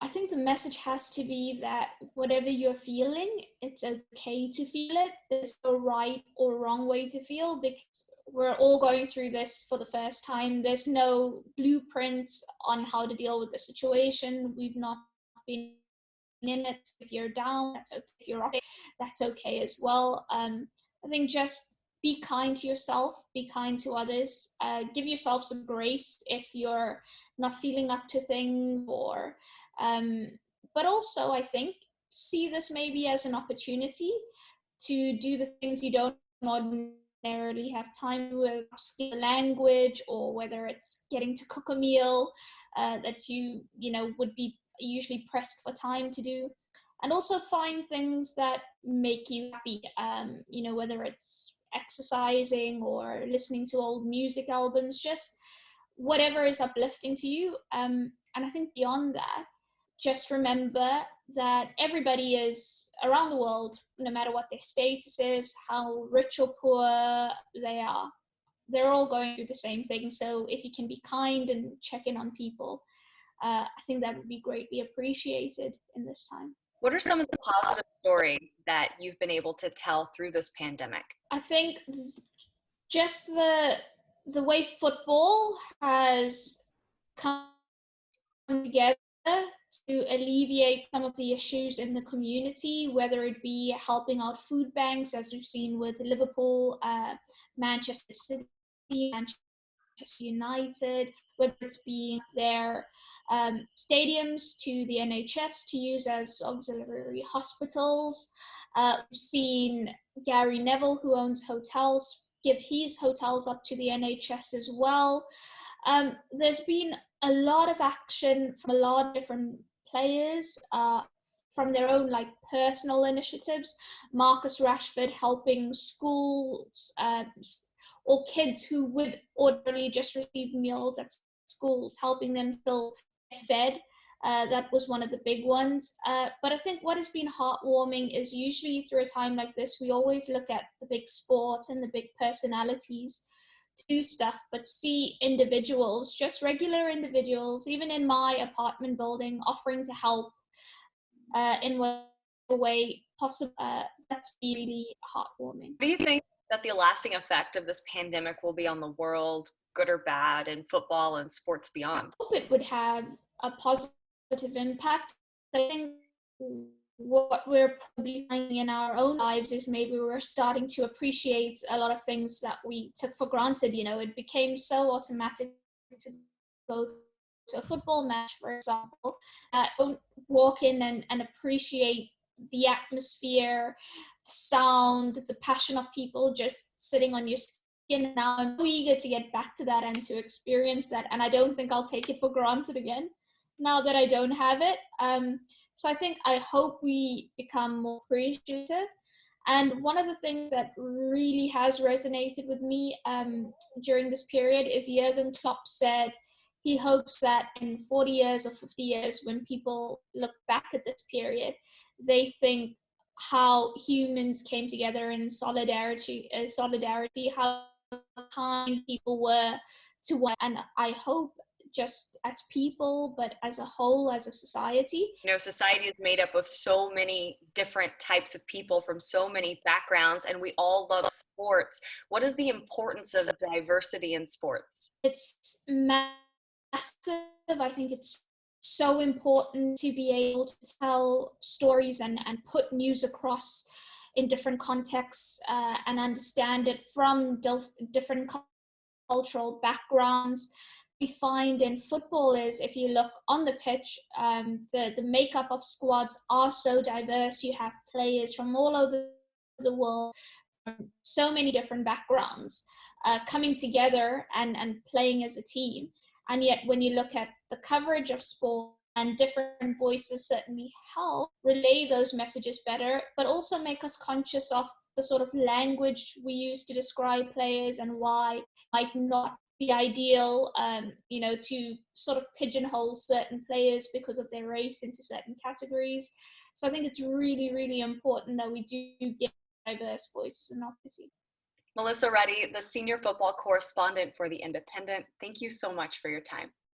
I think the message has to be that whatever you're feeling, it's okay to feel it. There's no right or wrong way to feel, because we're all going through this for the first time. There's no blueprint on how to deal with the situation. We've not been in it. If you're down, that's okay. If you're okay, that's okay as well. I think just be kind to yourself, be kind to others, give yourself some grace if you're not feeling up to things, or but also I think see this maybe as an opportunity to do the things you don't ordinarily have time to, upskill a language, or whether it's getting to cook a meal that you know would be usually pressed for time to do. And also find things that make you happy, you know, whether it's exercising or listening to old music albums, just whatever is uplifting to you. And I think beyond that, just remember that everybody is around the world, no matter what their status is, how rich or poor they are, they're all going through the same thing. So if you can be kind and check in on people, I think that would be greatly appreciated in this time. What are some of the positive stories that you've been able to tell through this pandemic? I think just the way football has come together to alleviate some of the issues in the community, whether it be helping out food banks, as we've seen with Liverpool, Manchester City, Manchester United, whether it's being their stadiums to the NHS to use as auxiliary hospitals. We've seen Gary Neville, who owns hotels, give his hotels up to the NHS as well. There's been a lot of action from a lot of different players, from their own like personal initiatives. Marcus Rashford helping schools, or kids who would ordinarily just receive meals at schools, helping them still get fed. That was one of the big ones. But I think what has been heartwarming is usually through a time like this, we always look at the big sport and the big personalities to do stuff, but to see individuals, just regular individuals, even in my apartment building, offering to help in whatever way possible, that's really heartwarming. Do you think that the lasting effect of this pandemic will be on the world, good or bad, in football and sports beyond? I hope it would have a positive impact. I think what we're probably finding in our own lives is maybe we're starting to appreciate a lot of things that we took for granted. You know, it became so automatic to go to a football match, for example. Don't walk in and appreciate the atmosphere, the sound, the passion of people just sitting on your skin. Now I'm so eager to get back to that and to experience that, and I don't think I'll take it for granted again now that I don't have it. So I hope we become more appreciative. And one of the things that really has resonated with me during this period is Jurgen Klopp said he hopes that in 40 years or 50 years, when people look back at this period, they think how humans came together in solidarity, how kind people were to one. And I hope just as people, but as a whole, as a society. You know, society is made up of so many different types of people from so many backgrounds, and we all love sports. What is the importance of diversity in sports? It's massive. I think it's so important to be able to tell stories and put news across in different contexts, and understand it from different cultural backgrounds. We find in football is, if you look on the pitch, the makeup of squads are so diverse. You have players from all over the world, from so many different backgrounds, coming together and playing as a team. And yet when you look at the coverage of sport, and different voices certainly help relay those messages better, but also make us conscious of the sort of language we use to describe players and why it might not be ideal, you know, to sort of pigeonhole certain players because of their race into certain categories. So I think it's really, really important that we do get diverse voices and opportunity. Melissa Reddy, the Senior Football Correspondent for The Independent, thank you so much for your time.